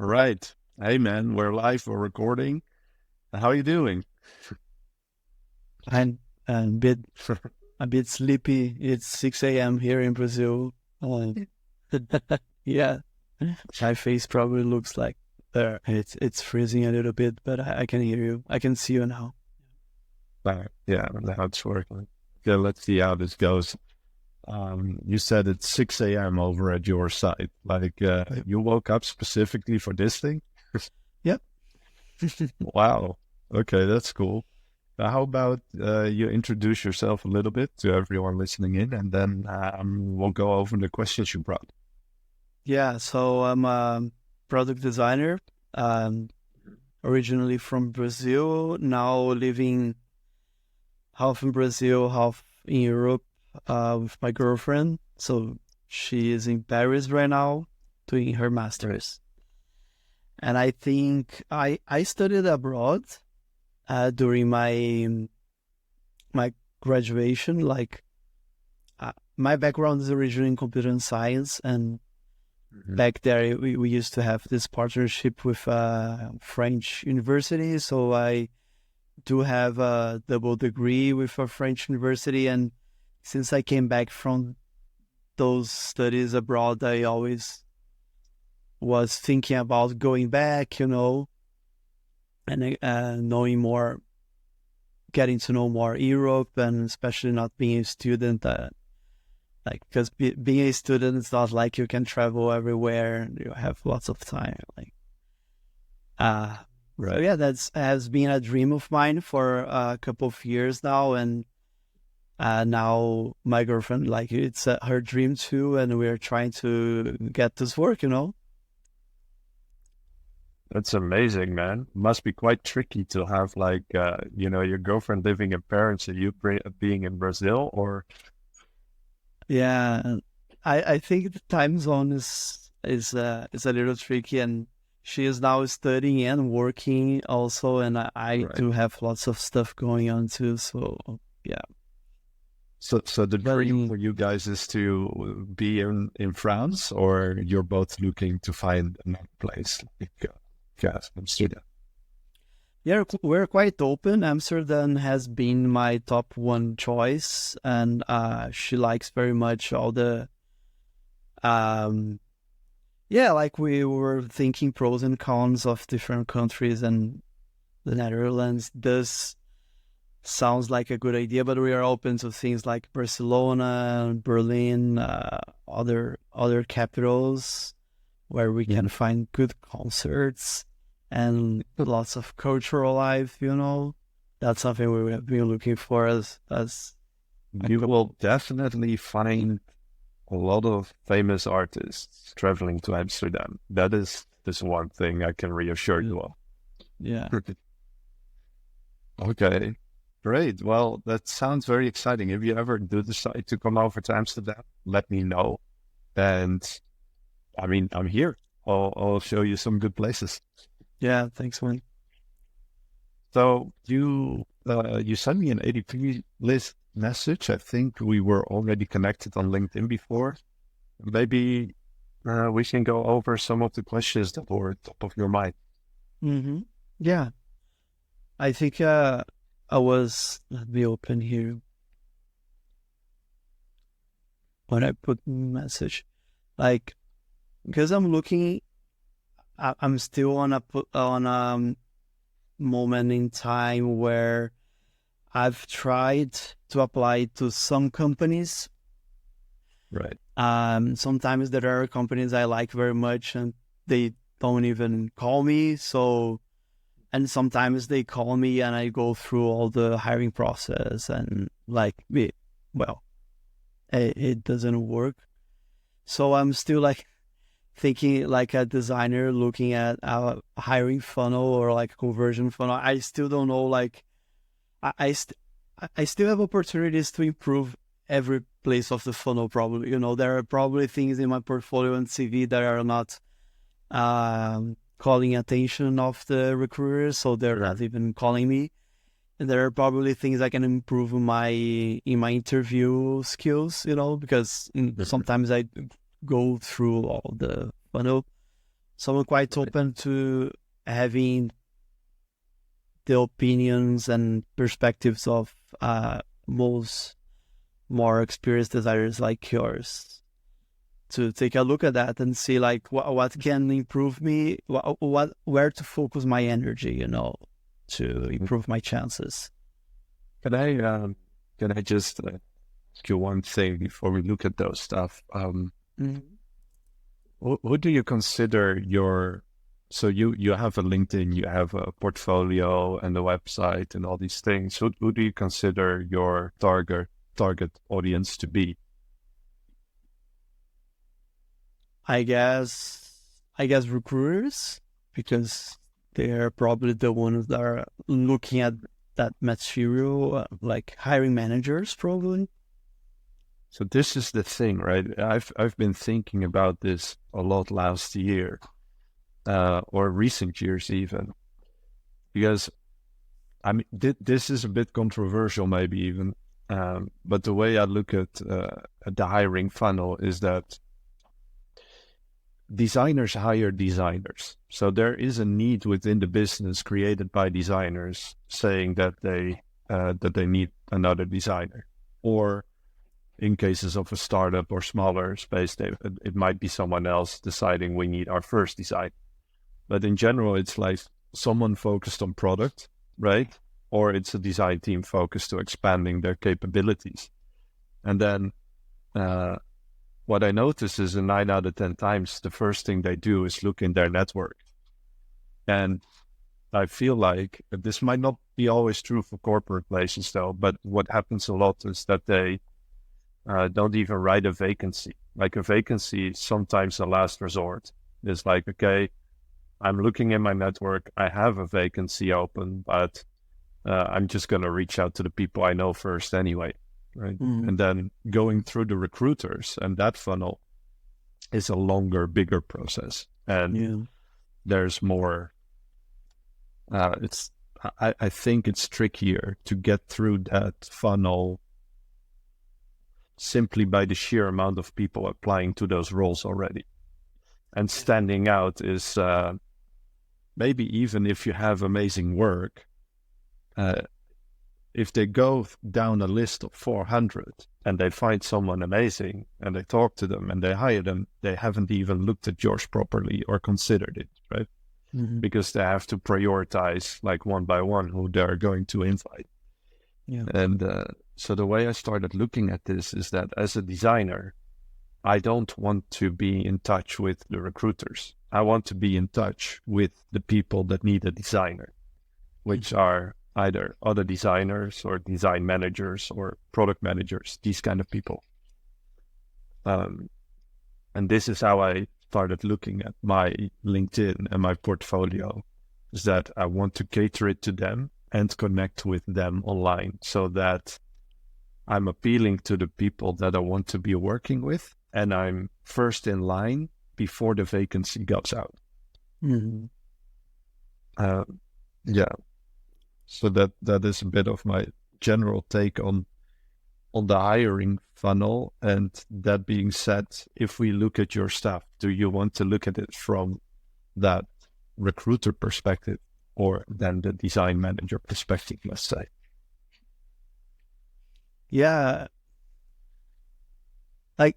Right. Hey, man, we're live, we're recording. How are you doing? I'm a bit a bit sleepy. It's 6 a.m. here in Brazil. Uh, yeah, my face probably looks like it's freezing a little bit, but I can hear you. I can see you now. Yeah, now it's working. Okay, let's see how this goes. You said it's 6 a.m. over at your side. You woke up specifically for this thing? Yep. Wow. Okay, that's cool. How about you introduce yourself a little bit to everyone listening in, and then we'll go over the questions you brought. Yeah. So I'm a product designer. Um, Originally from Brazil, now living half in Brazil, half in Europe, with my girlfriend. So she is in Paris right now doing her master's. And I think I studied abroad during my graduation. My background is originally in computer science, and Hmm. back there we used to have this partnership with French university. So I do have a double degree with a French university, and since I came back from those studies abroad, I always was thinking about going back, and knowing more, getting to know more Europe, and especially not being a student. Because being a student, it's not like you can travel everywhere. You have lots of time. Uh, so Right. yeah, that's has been a dream of mine for a couple of years now, and now my girlfriend, like, it's her dream too, and we're trying to get this work. That's amazing, man. Must be quite tricky to have your girlfriend living in Paris and being in Brazil, or Yeah, and I think the time zone is a little tricky, and she is now studying and working also, and I right. do have lots of stuff going on too. So yeah, So the but dream for you guys is to be in France, or you're both looking to find another place like Amsterdam. yeah, we're quite open. Amsterdam has been my top one choice, and she likes very much all the um yeah, like we were thinking pros and cons of different countries, and the Netherlands does sounds like a good idea, but we are open to things like Barcelona, Berlin, other capitals where we can Mhm. find good concerts and lots of cultural life. That's something we have been looking for as a You will couple. definitely find a lot of famous artists traveling to Amsterdam. That is this one thing I can reassure you of. Yeah. Okay, great. Well, that sounds very exciting. If you ever do decide to come over to Amsterdam, let me know. And I mean, I'm here. I'll show you some good places. Yeah, thanks, man. So you sent me an ADP list message. I think we were already connected on LinkedIn before. Maybe we can go over some of the questions that were top of your mind. Yeah, I think let me open here when I put message. Like, because I'm looking, I'm still on a moment in time where I've tried to apply to some companies. Right. Sometimes there are companies I like very much, and they don't even call me. So, and sometimes they call me and I go through all the hiring process, and well, it doesn't work. So I'm still like thinking like a designer looking at a hiring funnel or like a conversion funnel. I still don't know. Like I, I, st- I still have opportunities to improve every place of the funnel. Probably, there are probably things in my portfolio and CV that are not calling attention of the recruiters, so they're not even calling me. And there are probably things I can improve in my interview skills, because Mhm. sometimes I go through all the funnel. So I'm quite Right. open to having the opinions and perspectives of most more experienced designers like yours to take a look at that and see like what can improve me, what where to focus my energy, to Mhm. improve my chances. Can I can I just ask you one thing before we look at those stuff? Mhm. Who do you consider your so you have a LinkedIn, you have a portfolio and a website and all these things. Who do you consider your target audience to be? I guess recruiters, because they're probably the ones that are looking at that material, like hiring managers probably. So this is the thing, right? I've been thinking about this a lot last year, or recent years even, because I mean this is a bit controversial, maybe even, but the way I look at the hiring funnel is that designers hire designers. So there is a need within the business created by designers saying that they need another designer, or in cases of a startup or smaller space, it might be someone else deciding we need our first design. But in general, it's like someone focused on product, right? Or it's a design team focused to expanding their capabilities. And then uh, what I notice is in 9 out of 10 times, the first thing they do is look in their network. And I feel like this might not be always true for corporate places, though. But what happens a lot is that they don't even write a vacancy. Like a vacancy is sometimes a last resort. It's like, okay, I'm looking in my network. I have a vacancy open, but I'm just going to reach out to the people I know first anyway. Right. Mm, And then going through the recruiters and that funnel is a longer, bigger process. And yeah. there's more, it's, I think it's trickier to get through that funnel simply by the sheer amount of people applying to those roles already. And standing out is maybe even if you have amazing work, uh, if they go down a list of 400 and they find someone amazing and they talk to them and they hire them, they haven't even looked at yours properly or considered it, right? Hmm. Because they have to prioritize like one by one who they're going to invite. Yeah. And so the way I started looking at this is that as a designer, I don't want to be in touch with the recruiters. I want to be in touch with the people that need a designer, which Mhm. are either other designers or design managers or product managers, these kind of people. Um, and this is how I started looking at my LinkedIn and my portfolio, is that I want to cater it to them and connect with them online so that I'm appealing to the people that I want to be working with, and I'm first in line before the vacancy goes out. Mhm. Uh, yeah, so that is a bit of my general take on the hiring funnel. And that being said, if we look at your stuff, do you want to look at it from that recruiter perspective or then the design manager perspective, let's say? Yeah, like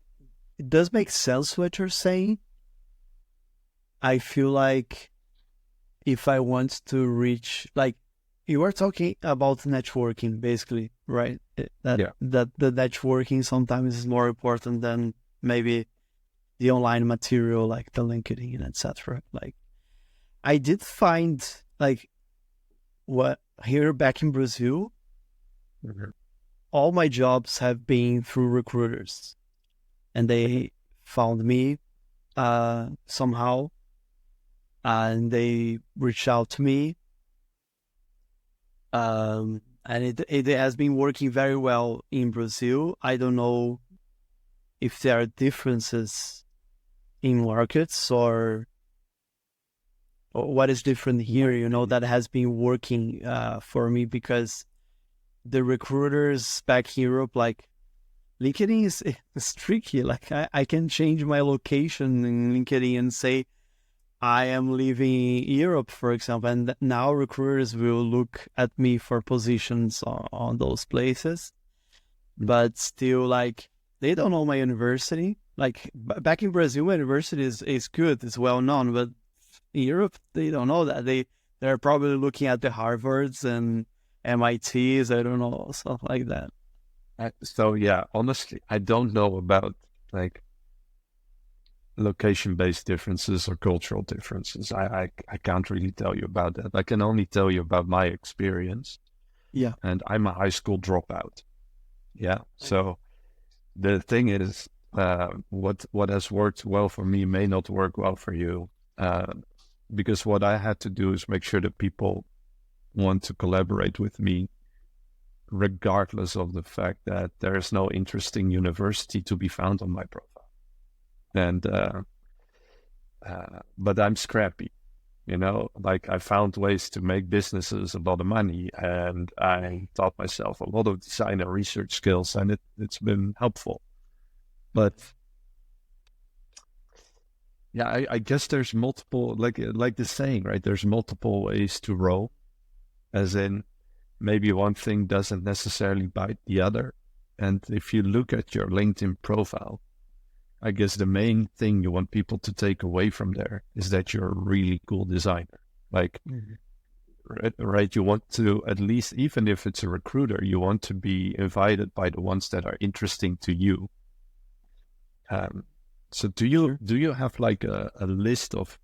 it does make sense what you're saying. I feel like if I want to reach, like, you are talking about networking basically, right? That Yeah. that the networking sometimes is more important than maybe the online material like the LinkedIn and etc. Like I did find like what here back in Brazil, Mhm. all my jobs have been through recruiters and they found me somehow and they reached out to me. And it has been working very well in Brazil. I don't know if there are differences in markets or what is different here, that has been working for me because the recruiters back in Europe, like LinkedIn is tricky. Like I can change my location in LinkedIn and say I am living in Europe, for example, and now recruiters will look at me for positions on those places, but still, like, they don't know my university. Like, back in Brazil, my university is good, it's well known, but in Europe, they don't know that. They're probably looking at the Harvards and MITs, I don't know, stuff like that. So yeah, honestly, I don't know about like location-based differences or cultural differences. I can't really tell you about that. I can only tell you about my experience. Yeah. And I'm a high school dropout. Yeah. So the thing is, what has worked well for me may not work well for you, because what I had to do is make sure that people want to collaborate with me, regardless of the fact that there is no interesting university to be found on my profile. And but I'm scrappy, like I found ways to make businesses a lot of money, and I taught myself a lot of design and research skills, and it's been helpful. But yeah, I guess there's multiple, like the saying, right? There's multiple ways to roll, as in maybe one thing doesn't necessarily bite the other. And if you look at your LinkedIn profile, I guess the main thing you want people to take away from there is that you're a really cool designer. Like, right? You want to, at least, even if it's a recruiter, you want to be invited by the ones that are interesting to you. So do you have like a list of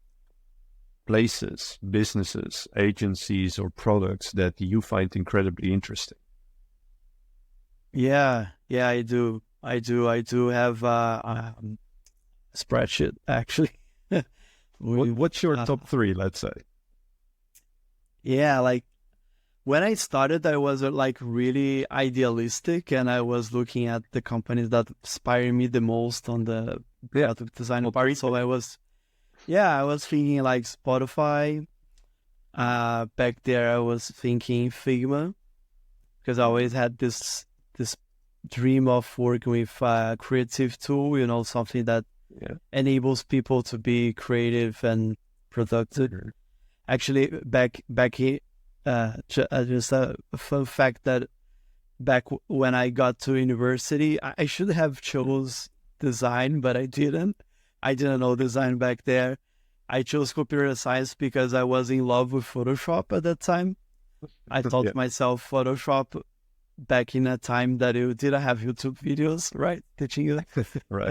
places, businesses, agencies, or products that you find incredibly interesting? Yeah, I do. I do have a spreadsheet, actually. What's your top three, let's say? Yeah, like, when I started, I was like really idealistic, and I was looking at the companies that inspire me the most on the product design part. So I was thinking like Spotify. Back there, I was thinking Figma, because I always had this dream of working with a creative tool, something that enables people to be creative and productive. Mm-hmm. Actually, back here, just a fun fact that back when I got to university, I should have chose design, but I didn't. I didn't know design back there. I chose computer science because I was in love with Photoshop at that time. I taught myself Photoshop back in a time that you didn't have YouTube videos, right? Teaching you. Right.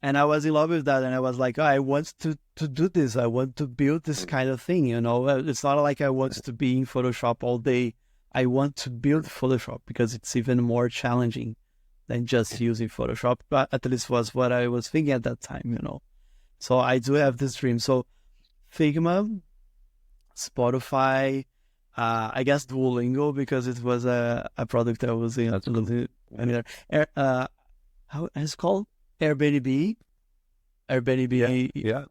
And I was in love with that, and I was like, I want to do this. I want to build this kind of thing, It's not like I want to be in Photoshop all day. I want to build Photoshop because it's even more challenging than just using Photoshop. But at least was what I was thinking at that time, So I do have this dream. So Figma, Spotify, I guess Duolingo, because it was a product that was in. That's cool. How is it called? Airbnb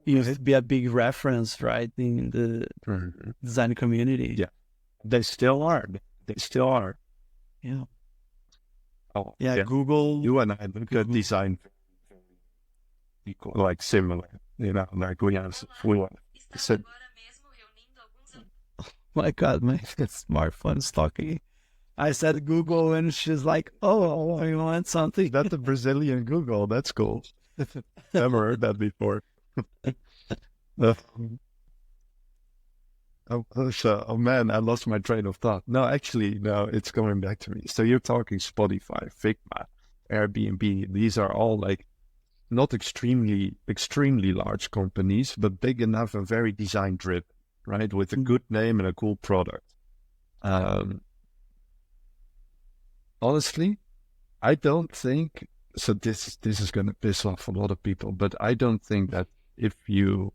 used to be a big reference, right, in the design community. Yeah, they still are. Yeah. Oh, yeah. Google. You and I look at design equal, like similar. Like we want. Oh my God, my smartphone's talking. I said Google, and she's like, "Oh, I want something." That's the Brazilian Google. That's cool. Never heard that before. Oh man, I lost my train of thought. No, actually, no, it's coming back to me. So you're talking Spotify, Figma, Airbnb. These are all like not extremely large companies, but big enough and very design driven, right? With a good name and a cool product. Honestly, I don't think so. This is going to piss off a lot of people, but I don't think that you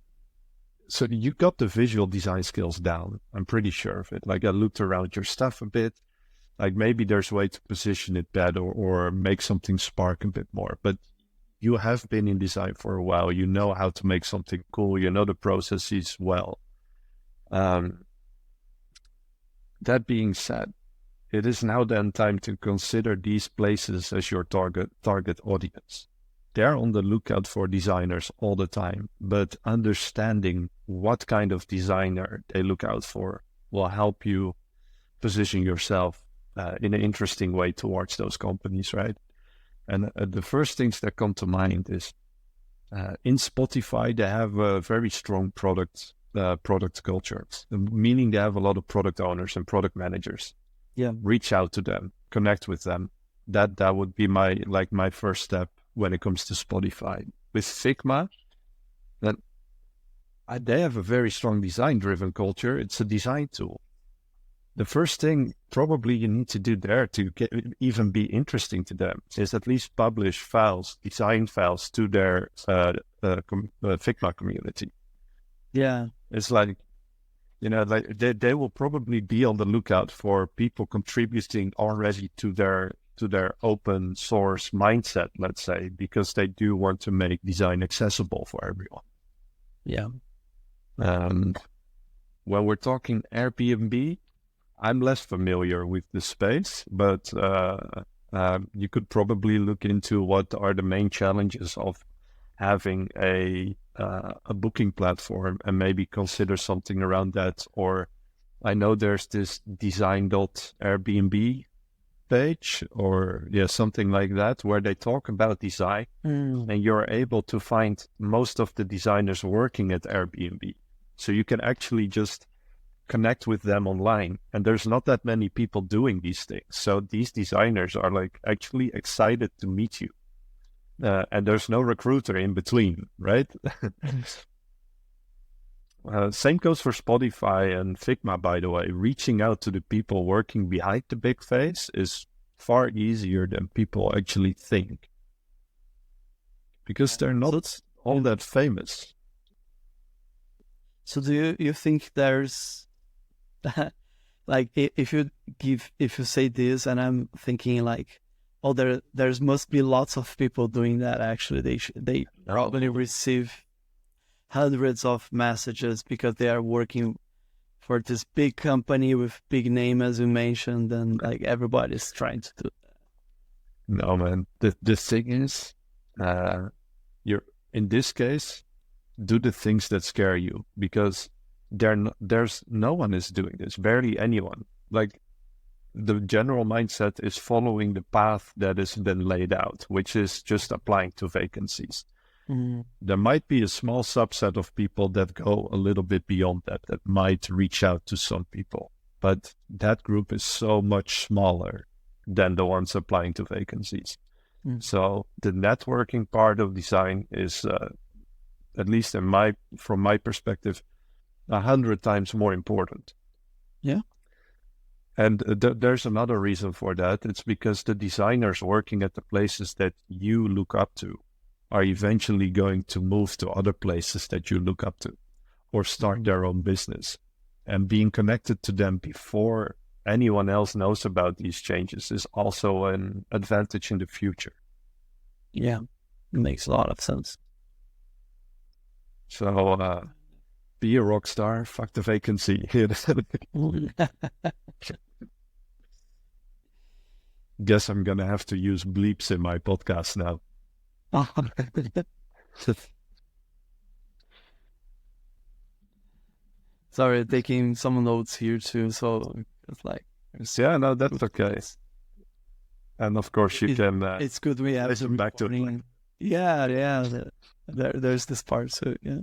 got the visual design skills down. I'm pretty sure of it. Like I looked around your stuff a bit. Like maybe there's a way to position it better or make something spark a bit more. But you have been in design for a while. You know how to make something cool. You know the processes well. That being said, it is now then time to consider these places as your target audience. they're on the lookout for designers all the time, but understanding what kind of designer they look out for will help you position yourself in an interesting way towards those companies, right? And the first things that come to mind is in Spotify, they have a very strong product culture, meaning they have a lot of product owners and product managers. Yeah. Reach out to them, connect with them. That would be my first step when it comes to Spotify. With Figma, then they have a very strong design-driven culture. It's a design tool. The first thing probably you need to do there to even be interesting to them is at least publish files, design files to their Figma community. Yeah. It's like, like they will probably be on the lookout for people contributing already to their open source mindset, let's say, because they do want to make design accessible for everyone. Yeah. When we're talking Airbnb, I'm less familiar with the space, but you could probably look into what are the main challenges of having a booking platform and maybe consider something around that. Or I know there's this design.airbnb page or something like that where they talk about design and you're able to find most of the designers working at Airbnb. So you can actually just connect with them online, and there's not that many people doing these things. So these designers are like actually excited to meet you. And there's no recruiter in between, right? Same goes for Spotify and Figma, by the way. Reaching out to the people working behind the big face is far easier than people actually think. Because they're not all that famous. So do you think there's like if you say this and I'm thinking like, oh, there's must be lots of people doing that. Actually, they probably receive hundreds of messages because they are working for this big company with big name, as you mentioned, and like everybody's trying to do that. No, man. The thing is, you're in this case, do the things that scare you, because there's no one is doing this, barely anyone. Like, the general mindset is following the path that has been laid out, which is just applying to vacancies. There might be a small subset of people that go a little bit beyond that might reach out to some people, but that group is so much smaller than the ones applying to vacancies. So the networking part of design is, at least from my perspective, 100 times more important. Yeah. And there's another reason for that. It's because the designers working at the places that you look up to are eventually going to move to other places that you look up to or start their own business. And being connected to them before anyone else knows about these changes is also an advantage in the future. Yeah, it makes a lot of sense. So be a rock star, fuck the vacancy. Guess I'm going to have to use bleeps in my podcast now. Sorry, taking some notes here too, so it's like... Yeah, no, that's okay. And of course you can... it's good we have listen back to it. Yeah. There's this part, so yeah.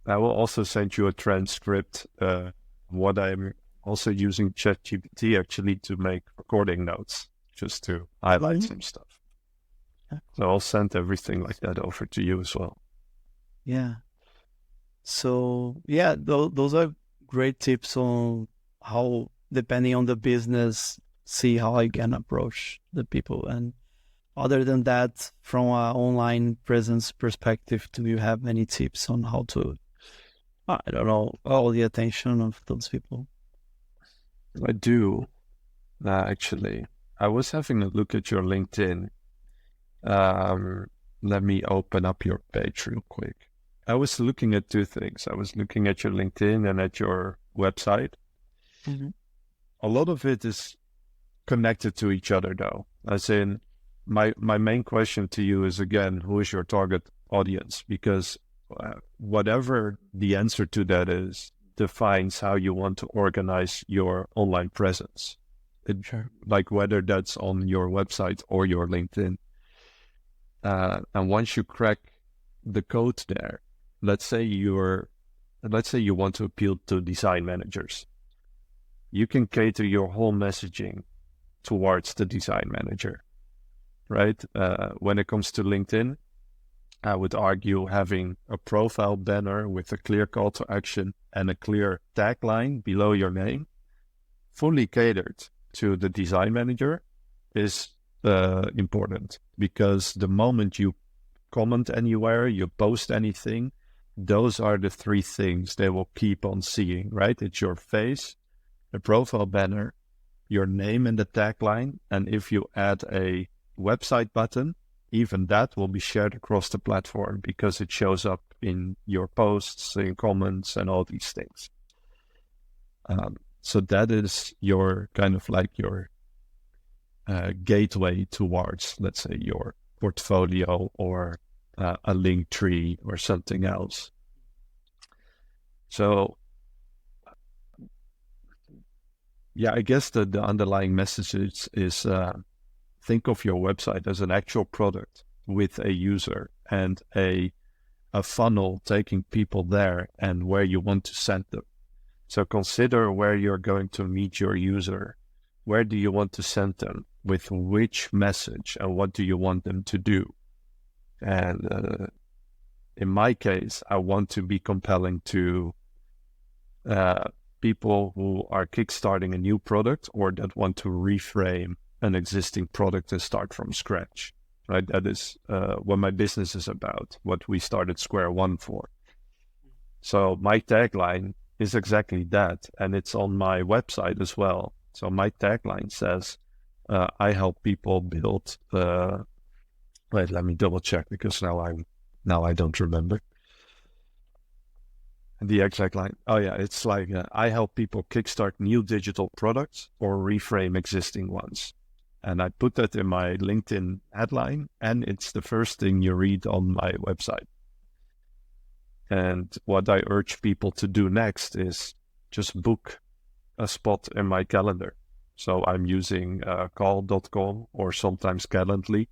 I will also send you a transcript. What I'm also using ChatGPT actually to make recording notes, just to highlight some stuff. So I'll send everything like that over to you as well. Yeah. So yeah, those are great tips on how, depending on the business, see how I can approach the people. And other than that, from an online presence perspective, do you have any tips on how to, I don't know, all the attention of those people? I do, actually. I was having a look at your LinkedIn. Let me open up your page real quick. I was looking at two things. I was looking at your LinkedIn and at your website. A lot of it is connected to each other, though. As in, my main question to you is, again, who is your target audience? Because whatever the answer to that is defines how you want to organize your online presence. Sure. Like whether that's on your website or your LinkedIn. And once you crack the code there, let's say you want to appeal to design managers. You can cater your whole messaging towards the design manager, right? When it comes to LinkedIn, I would argue having a profile banner with a clear call to action and a clear tagline below your name, fully catered to the design manager, is important, because the moment you comment anywhere, you post anything, those are the three things they will keep on seeing, right? It's your face, the profile banner, your name and the tagline, and if you add a website button, even that will be shared across the platform because it shows up in your posts, in comments, and all these things. So that is your kind of like your gateway towards, let's say, your portfolio or a link tree or something else. So, yeah, I guess the underlying message is think of your website as an actual product with a user and a funnel taking people there and where you want to send them. So consider where you're going to meet your user. Where do you want to send them? With which message? And what do you want them to do? And in my case, I want to be compelling to people who are kickstarting a new product or that want to reframe an existing product and start from scratch, right? That is what my business is about, what we started Square One for. So my tagline is exactly that, and it's on my website as well. So my tagline says, I help people build, wait, let me double check because now I don't remember the exact line. Oh yeah, it's like, I help people kickstart new digital products or reframe existing ones. And I put that in my LinkedIn headline, and it's the first thing you read on my website. And what I urge people to do next is just book a spot in my calendar. So I'm using call.com or sometimes Calendly,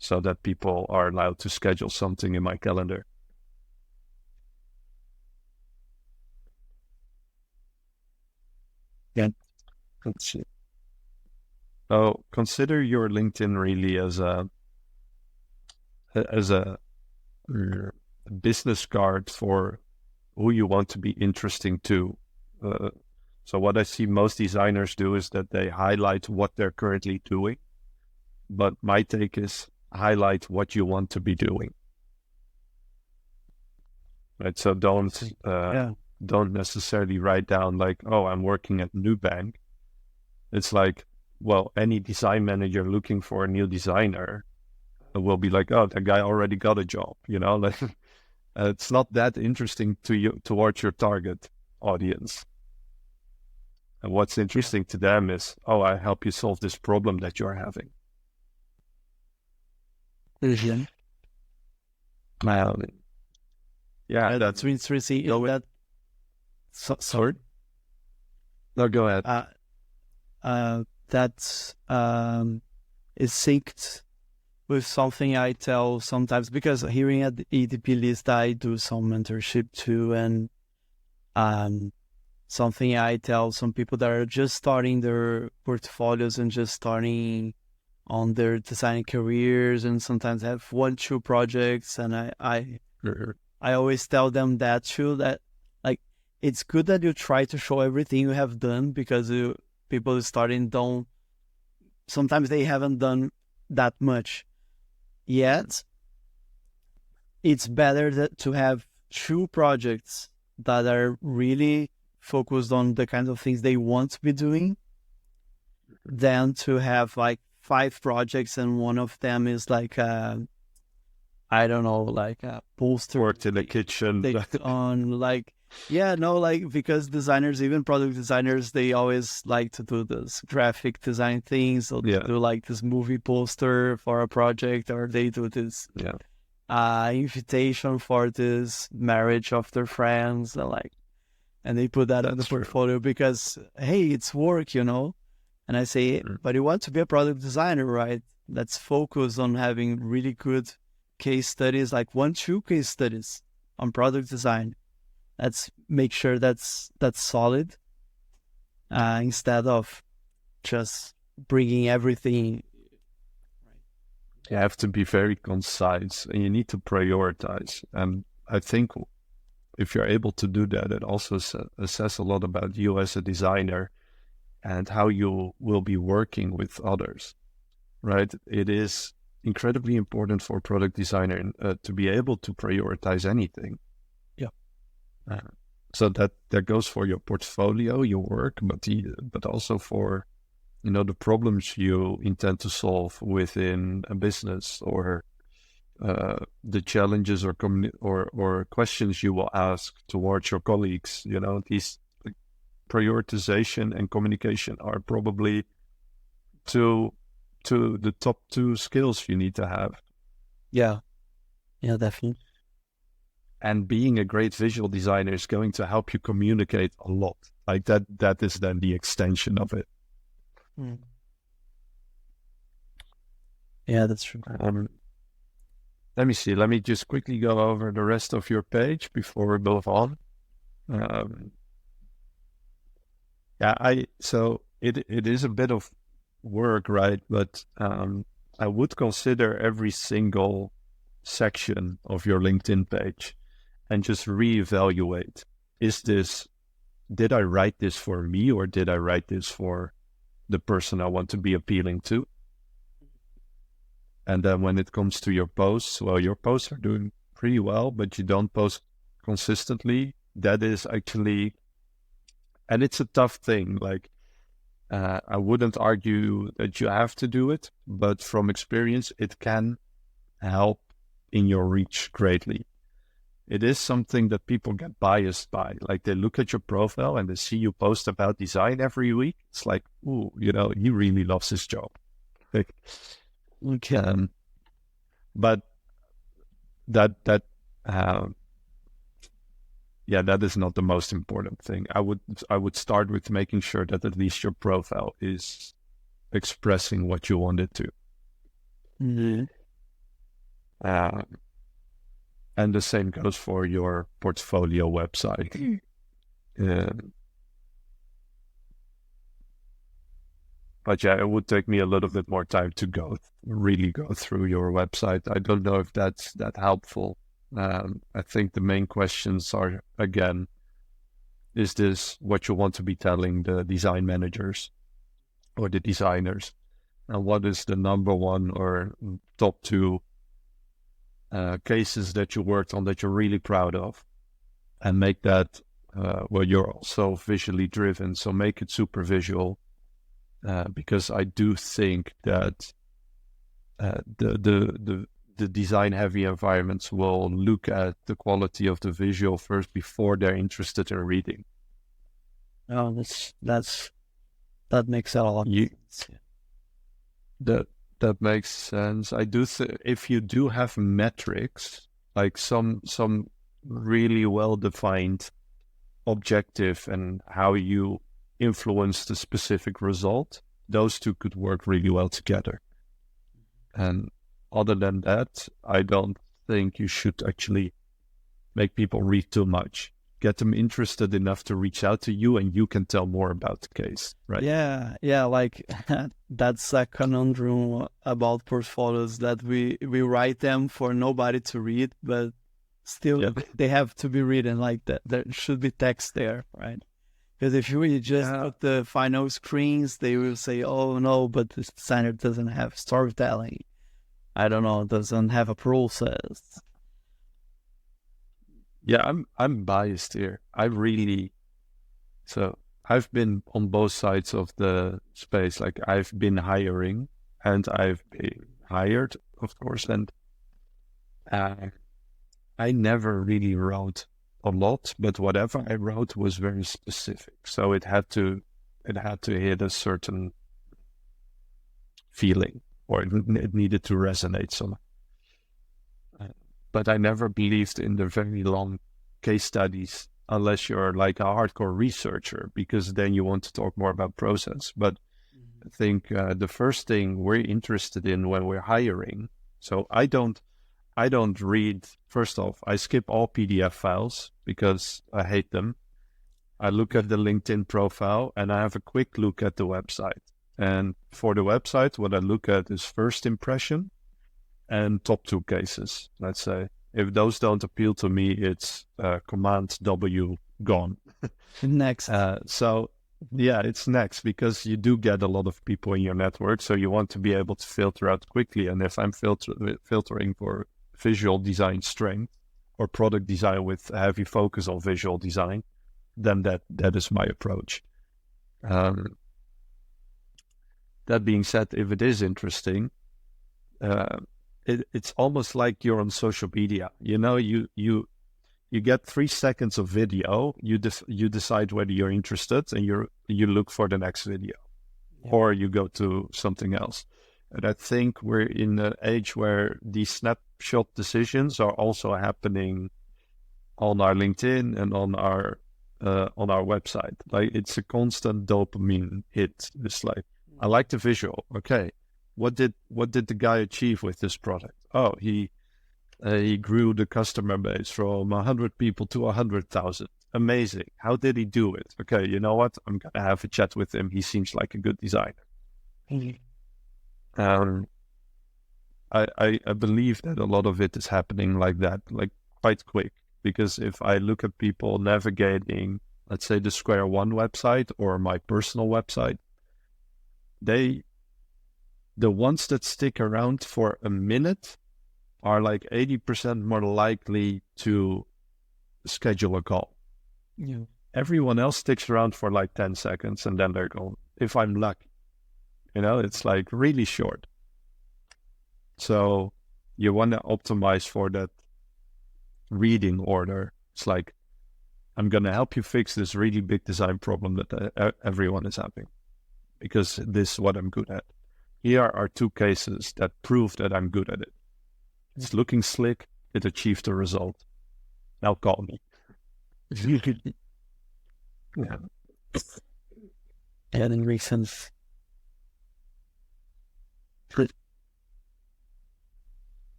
so that people are allowed to schedule something in my calendar. Yeah. Let's see. So consider your LinkedIn really as a business card for who you want to be interesting to. So what I see most designers do is that they highlight what they're currently doing, but my take is highlight what you want to be doing. Right. So don't necessarily write down like, oh, I'm working at Nubank. It's like, well, any design manager looking for a new designer will be like, oh, that guy already got a job, you know, like it's not that interesting to you, towards your target audience. And what's interesting to them is, oh, I help you solve this problem that you're having. Yeah, that's interesting. Sorry. No, go ahead. That is synced with something I tell sometimes, because hearing at the EDP list, I do some mentorship too, and something I tell some people that are just starting their portfolios and just starting on their design careers, and sometimes have 1-2 projects, and I always tell them that too, that like it's good that you try to show everything you have done, because people starting sometimes they haven't done that much yet. It's better to have 2 projects that are really focused on the kinds of things they want to be doing than to have like 5 projects and one of them is like I don't know, like a poster worked in the kitchen on like Yeah, no, like because designers, even product designers, they always like to do this graphic design things, or to Yeah, do like this movie poster for a project, or they do this yeah, invitation for this marriage of their friends, and like, and they put that on the that's true. portfolio because hey, it's work, you know. And I say, Mm. but you want to be a product designer, right? Let's focus on having really good case studies, like 1, 2 case studies on product design. Let's make sure that's solid, instead of just bringing everything. You have to be very concise and you need to prioritize. And I think if you're able to do that, it also says a lot about you as a designer and how you will be working with others, right? It is incredibly important for a product designer to be able to prioritize anything. Yeah. Uh, so that goes for your portfolio, your work, but also for the problems you intend to solve within a business, or the challenges or questions you will ask towards your colleagues. These prioritization and communication are probably two the top two skills you need to have. Yeah. Yeah, definitely. And being a great visual designer is going to help you communicate a lot. Like that is then the extension of it. Mm. Yeah, that's true. Let me see. Let me just quickly go over the rest of your page before we move on. So it is a bit of work, right? But I would consider every single section of your LinkedIn page and just reevaluate. Did I write this for me, or did I write this for the person I want to be appealing to? And then when it comes to your posts, well, your posts are doing pretty well, but you don't post consistently. That is actually, and it's a tough thing. Like, I wouldn't argue that you have to do it, but from experience, it can help in your reach greatly. It is something that people get biased by. Like, they look at your profile and they see you post about design every week. It's like, ooh, he really loves his job. Like, Okay. but that that is not the most important thing. I would start with making sure that at least your profile is expressing what you want it to. Mm-hmm. And the same goes for your portfolio website. But yeah, it would take me a little bit more time to really go through your website. I don't know if that's that helpful. I think the main questions are, again, is this what you want to be telling the design managers or the designers? And what is the number one or top two cases that you worked on that you're really proud of? And make that, you're also visually driven, so make it super visual. Because I do think that the design heavy environments will look at the quality of the visual first before they're interested in reading. Oh, that makes a lot of sense. That makes sense. I do if you do have metrics, like some really well defined objective and how you influence the specific result, those two could work really well together. And other than that, I don't think you should actually make people read too much. Get them interested enough to reach out to you, and you can tell more about the case, right? Yeah, like that's a conundrum about portfolios, that we write them for nobody to read, but still they have to be written. Like that, there should be text there, right? Because if you just put the final screens, they will say, "Oh no, but this designer doesn't have storytelling. I don't know, doesn't have a process." Yeah, I'm biased here. So I've been on both sides of the space. Like, I've been hiring and I've been hired, of course, and I never really wrote a lot, but whatever I wrote was very specific. So it had to hit a certain feeling, or it needed to resonate somehow. But I never believed in the very long case studies unless you're like a hardcore researcher, because then you want to talk more about process. But I think the first thing we're interested in when we're hiring, so I don't read, first off, I skip all PDF files because I hate them. I look at the LinkedIn profile and I have a quick look at the website. And for the website, what I look at is first impression and top 2 cases, let's say. If those don't appeal to me, it's Command W, gone. Next. So yeah, it's next, because you do get a lot of people in your network. So you want to be able to filter out quickly. And if I'm filtering for visual design strength or product design with a heavy focus on visual design, then that is my approach. That being said, if it is interesting, it's almost like you're on social media. You know, you get 3 seconds of video, you decide whether you're interested, and you look for the next video, or you go to something else. And I think we're in an age where these snapshot decisions are also happening on our LinkedIn and on our website. Like, it's a constant dopamine hit. It's like, I like the visual. Okay, what did the guy achieve with this product? Oh, he grew the customer base from 100 people to 100,000. Amazing. How did he do it? Okay, you know what? I'm gonna have a chat with him. He seems like a good designer. I believe that a lot of it is happening like that, like quite quick. Because if I look at people navigating, let's say, the Square One website or my personal website, the ones that stick around for a minute are like 80% more likely to schedule a call. Yeah. Everyone else sticks around for like 10 seconds and then they're gone, if I'm lucky. You know, it's like really short. So you want to optimize for that reading order. It's like, I'm going to help you fix this really big design problem that everyone is having, because this is what I'm good at. Here are 2 cases that prove that I'm good at it. It's looking slick. It achieved the result. Now call me. Yeah, that makes sense.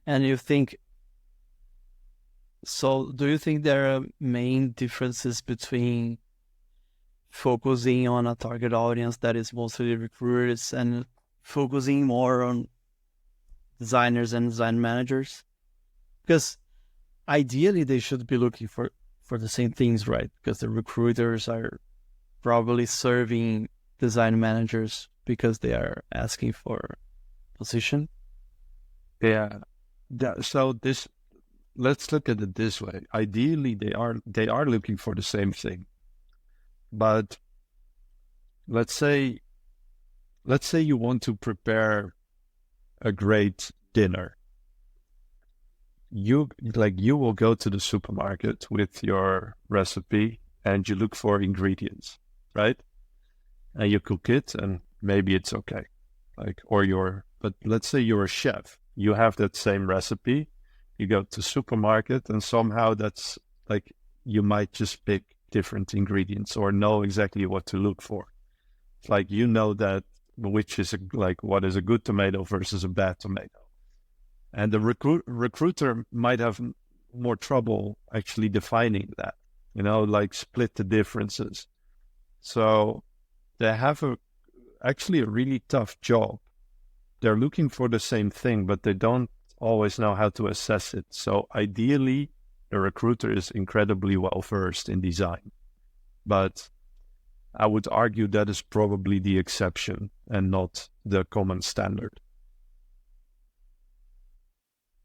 And do you think there are main differences between focusing on a target audience that is mostly recruiters and focusing more on designers and design managers? Because ideally they should be looking for the same things, right? Because the recruiters are probably serving design managers because they are asking for position. Yeah. So let's look at it this way. Ideally, they are looking for the same thing. But let's say you want to prepare a great dinner. You will go to the supermarket with your recipe and you look for ingredients, right? And you cook it and maybe it's okay. But let's say you're a chef. You have that same recipe. You go to supermarket and somehow that's like, you might just pick different ingredients or know exactly what to look for. It's like, you know that which is what is a good tomato versus a bad tomato. And the recruiter might have more trouble actually defining that, split the differences. So they have actually a really tough job. They're looking for the same thing, but they don't always know how to assess it. So ideally, the recruiter is incredibly well versed in design. But I would argue that is probably the exception and not the common standard.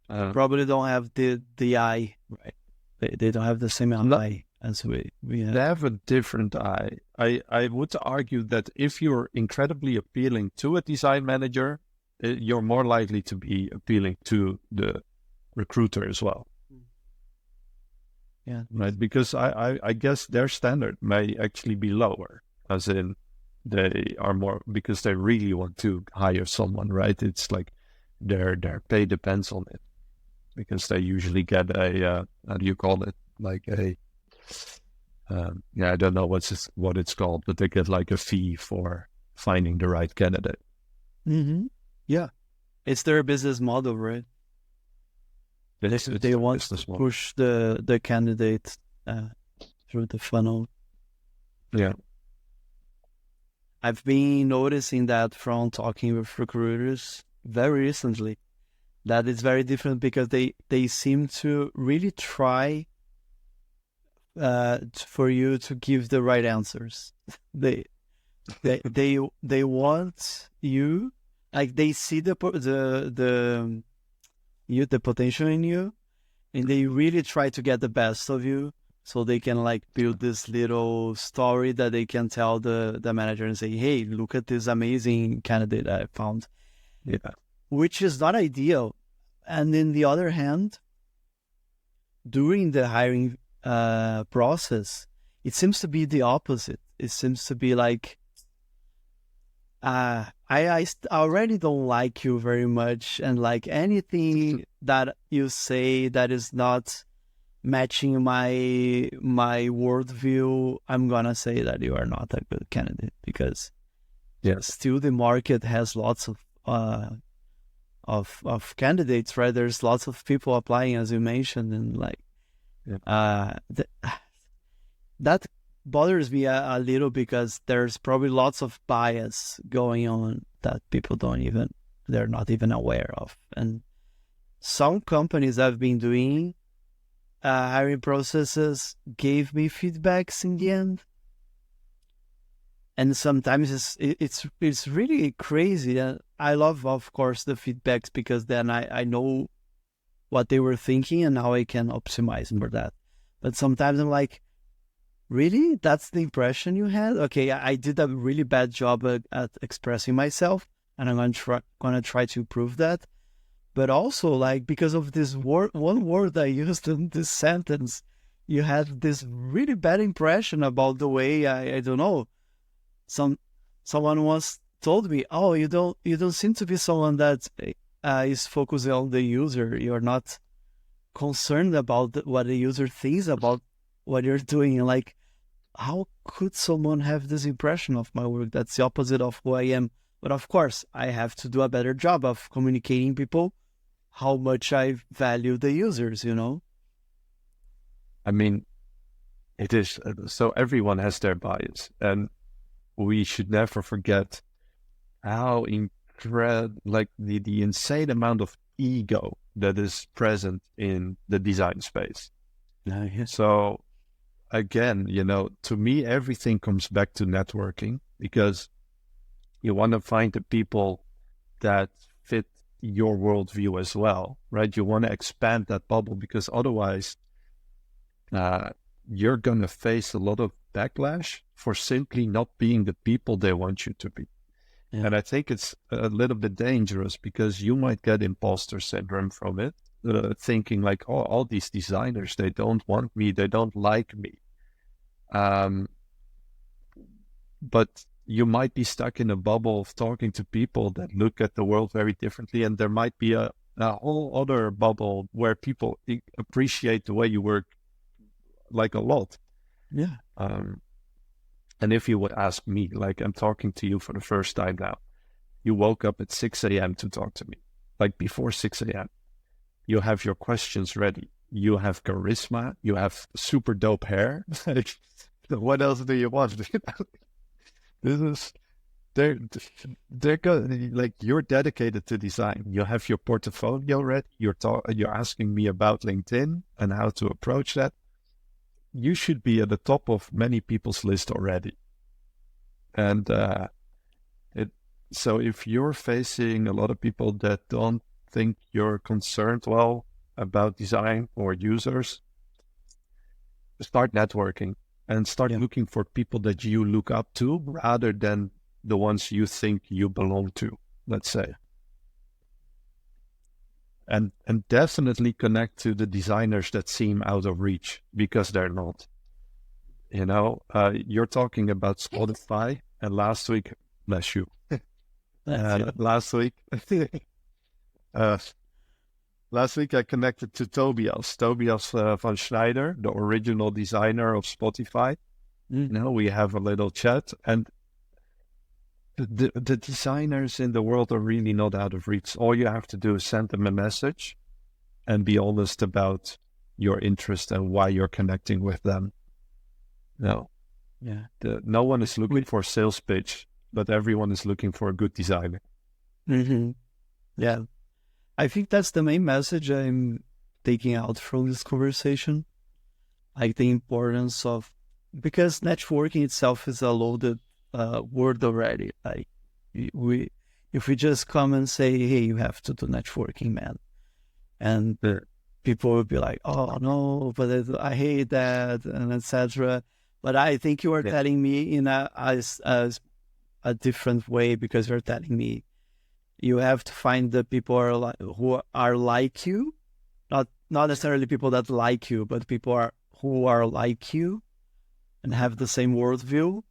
Probably don't have the eye, right? They don't have the same eye as we have. They have a different eye. I would argue that if you're incredibly appealing to a design manager, you're more likely to be appealing to the recruiter as well. Yeah. right? Because I guess their standard may actually be lower, as in they are more because they really want to hire someone, right? It's like their pay depends on it because they usually get a how do you call it? Like a yeah, I don't know what it's called, but they get like a fee for finding the right candidate. Mm-hmm. Yeah. It's their business model, right? It's They their want to business model. push the candidate uh, through the funnel. Yeah. I've been noticing that from talking with recruiters very recently, that it's very different because they seem to really try for you to give the right answers. They they want you, like they see the potential in you, and they really try to get the best of you, so they can like build this little story that they can tell the manager and say, hey, look at this amazing candidate I found, Yeah. which is not ideal. And in the other hand, during the hiring process, it seems to be the opposite. It seems to be like, I already don't like you very much, and like anything that you say that is not matching my worldview, I'm gonna say that you are not a good candidate, because Yes. still the market has lots of candidates, right? There's lots of people applying, as you mentioned, and like Yeah. that bothers me a little, because there's probably lots of bias going on that people they're not even aware of. And some companies I've been doing hiring processes gave me feedbacks in the end, and sometimes it's really crazy. I love, of course, the feedbacks, because then I know what they were thinking and how I can optimize for that. But sometimes I'm like, really? That's the impression you had? Okay, I did a really bad job at expressing myself, and I'm gonna try to improve that. But also, like, because of this one word I used in this sentence, you had this really bad impression about the way I don't know. Someone once told me, "Oh, you don't seem to be someone that is focusing on the user. You're not concerned about what the user thinks about what you're doing." And like, how could someone have this impression of my work? That's the opposite of who I am. But of course, I have to do a better job of communicating people how much I value the users, you know? I mean, it is so everyone has their bias, and we should never forget how like the insane amount of ego that is present in the design space. Yes. So again, to me, everything comes back to networking, because you want to find the people that fit your worldview as well, right? You want to expand that bubble, because otherwise, you're going to face a lot of backlash for simply not being the people they want you to be. Yeah. And I think it's a little bit dangerous, because you might get imposter syndrome from it, thinking like, oh, all these designers, they don't want me, they don't like me. But you might be stuck in a bubble of talking to people that look at the world very differently, and there might be a whole other bubble where people appreciate the way you work like a lot. Yeah. And if you would ask me, like I'm talking to you for the first time now, you woke up at 6 a.m. to talk to me, like before 6 a.m. You have your questions ready. You have charisma. You have super dope hair. What else do you want? This is they're good. Like, you're dedicated to design. You have your portfolio ready. You're asking me about LinkedIn and how to approach that. You should be at the top of many people's list already. And so if you're facing a lot of people that don't think you're concerned well about design or users, start networking and start looking for people that you look up to, rather than the ones you think you belong to, let's say. and definitely connect to the designers that seem out of reach, because they're not. You're talking about Spotify, and last week, bless you, last week, uh, last week I connected to Tobias van Schneider, the original designer of Spotify. We have a little chat, and the designers in the world are really not out of reach. All you have to do is send them a message and be honest about your interest and why you're connecting with them. No. Yeah. No one is looking for a sales pitch, but everyone is looking for a good designer. Mm-hmm. Yeah. I think that's the main message I'm taking out from this conversation. Like the importance of, because networking itself is a loaded word already. Like if we just come and say, hey, you have to do networking, man. And people will be like, oh no, but I hate that, and etc. But I think you are telling me in a different way, because you're telling me you have to find the people who are like you, not necessarily people that like you, but people who are like you and have the same worldview.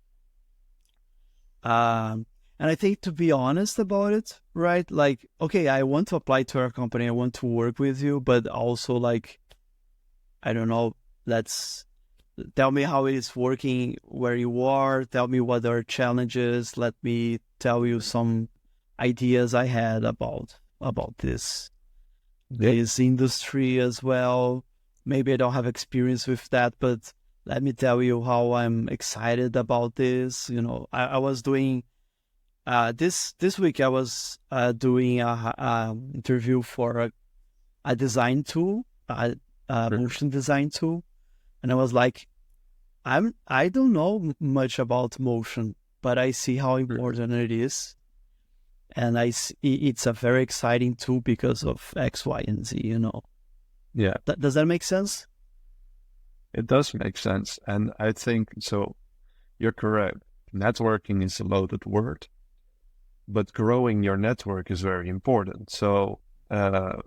And I think, to be honest about it, right? Like, okay, I want to apply to our company, I want to work with you, but also, like, I don't know, tell me how it is working where you are, tell me what are challenges, let me tell you some ideas I had about this industry as well. Maybe I don't have experience with that, but let me tell you how I'm excited about this. I was doing this week. I was doing a interview for a design tool, a motion design tool, and I was like, I don't know much about motion, but I see how important it is, and it's a very exciting tool because of X, Y, and Z. Yeah. Does that make sense? It does make sense. And I think, so you're correct. Networking is a loaded word, but growing your network is very important. So the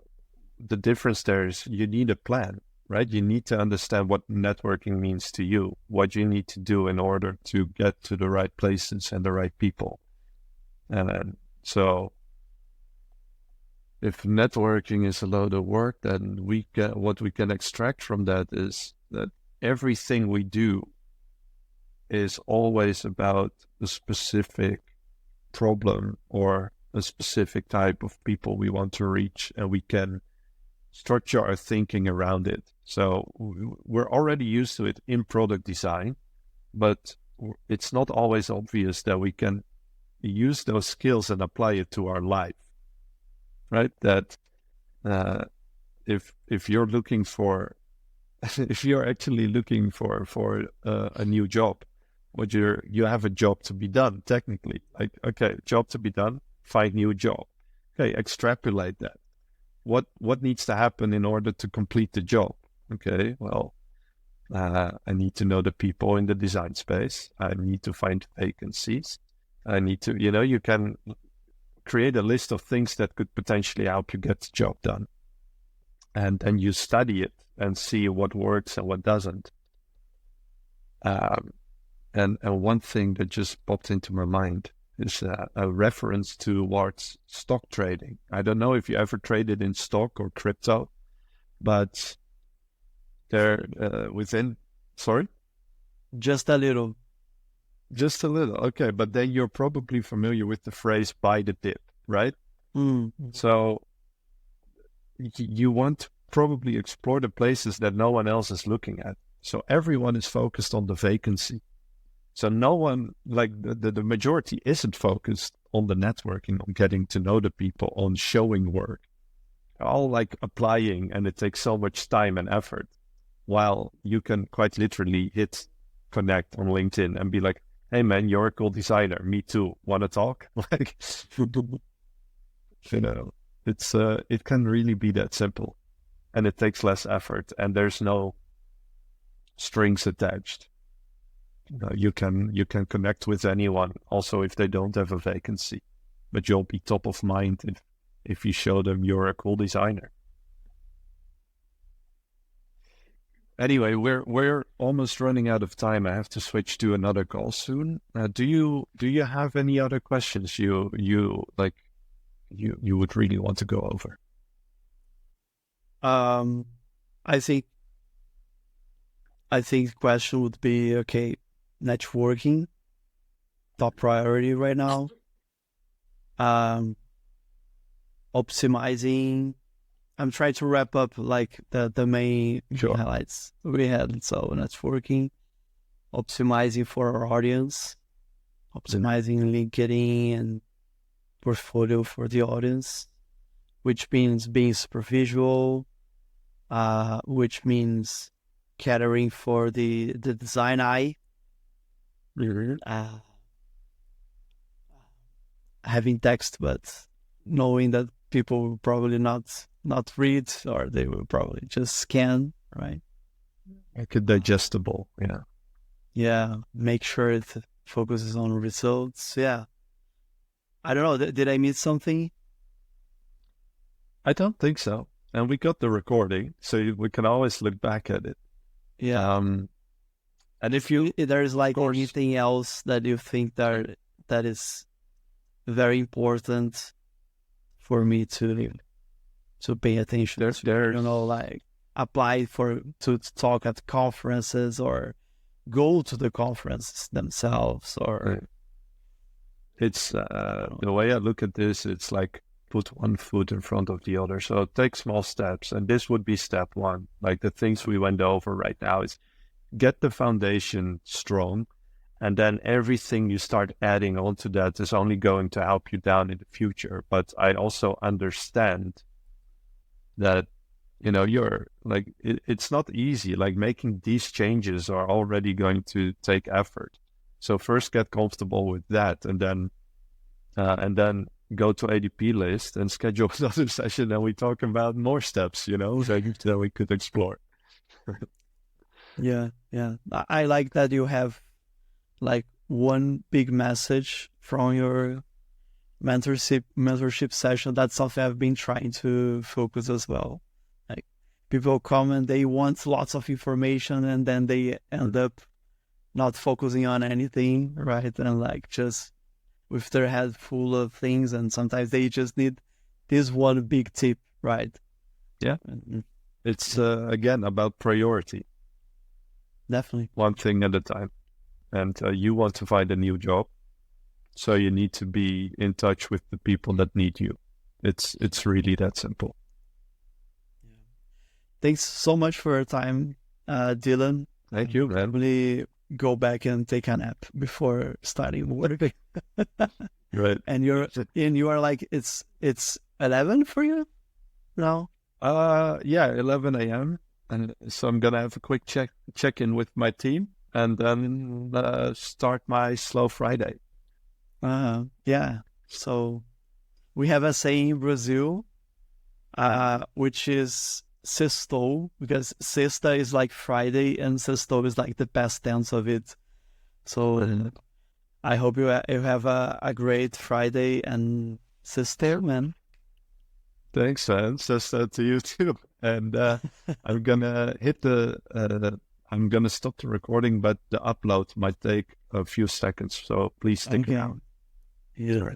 difference there is you need a plan, right? You need to understand what networking means to you, what you need to do in order to get to the right places and the right people. And so if networking is a load of work, then what we can extract from that is that everything we do is always about a specific problem or a specific type of people we want to reach, and we can structure our thinking around it. So we're already used to it in product design, but it's not always obvious that we can use those skills and apply it to our life, right? That if you're looking for, if you're actually looking for a new job, you have a job to be done, technically. Like, okay, job to be done, find new job. Okay, extrapolate that. What needs to happen in order to complete the job? Okay, well, I need to know the people in the design space. I need to find vacancies. I need to, you can create a list of things that could potentially help you get the job done. And then you study it and see what works and what doesn't. And one thing that just popped into my mind is a reference towards stock trading. I don't know if you ever traded in stock or crypto, but they're sorry? Just a little. Just a little, okay. But then you're probably familiar with the phrase buy the dip, right? So you want to probably explore the places that no one else is looking at. So everyone is focused on the vacancy. So no one, like the majority isn't focused on the networking, on getting to know the people, on showing work. They're all like applying, and it takes so much time and effort. While you can quite literally hit connect on LinkedIn and be like, hey man, you're a cool designer. Me too. Want to talk? Like, it's it can really be that simple, and it takes less effort, and there's no strings attached. You can connect with anyone, also if they don't have a vacancy, but you'll be top of mind if you show them you're a cool designer. Anyway, we're almost running out of time. I have to switch to another call soon. Do you have any other questions you would really want to go over? I think the question would be, okay, networking, top priority right now. Optimizing. I'm trying to wrap up like the main Sure. highlights we had. So networking, optimizing for our audience, optimizing LinkedIn and portfolio for the audience, which means being super visual, which means catering for the design eye, having text, but knowing that people will probably not read, or they will probably just scan, right? Make it digestible. Yeah. Yeah, make sure it focuses on results. Yeah. I don't know. Did I miss something? I don't think so. And we got the recording, so we can always look back at it. Yeah. And if you, There's like course. anything else that you think that is very important for me to pay attention to, like apply to talk at conferences or go to the conferences themselves, or it's the way I look at this, it's like put one foot in front of the other. So take small steps, and this would be step one. Like the things we went over right now is get the foundation strong, and then everything you start adding onto that is only going to help you down in the future. But I also understand that, you're like, it's not easy. Like making these changes are already going to take effort. So first get comfortable with that, and then go to ADP list and schedule another session, and we talk about more steps, that we could explore. Yeah. I like that you have like one big message from your mentorship session. That's something I've been trying to focus as well. Like people come and they want lots of information, and then they end up not focusing on anything, right? And like just with their head full of things, and sometimes they just need this one big tip, right? Yeah. It's again about priority. Definitely. One thing at a time. And you want to find a new job, so you need to be in touch with the people that need you. It's really that simple. Thanks so much for your time, Dylan. Thank you, man. Probably go back and take a nap before starting work. Right. And you are like, it's 11 for you now? Yeah, 11 a.m. And so I'm gonna have a quick check in with my team, and then start my slow Friday. Yeah. So we have a saying in Brazil, which is sextou, because sexta is like Friday and sextou is like the past tense of it. So I hope you have a great Friday and sextou, man. Thanks, man. Says that to you too. And I'm gonna I'm gonna stop the recording, but the upload might take a few seconds, so please stick around. Yeah.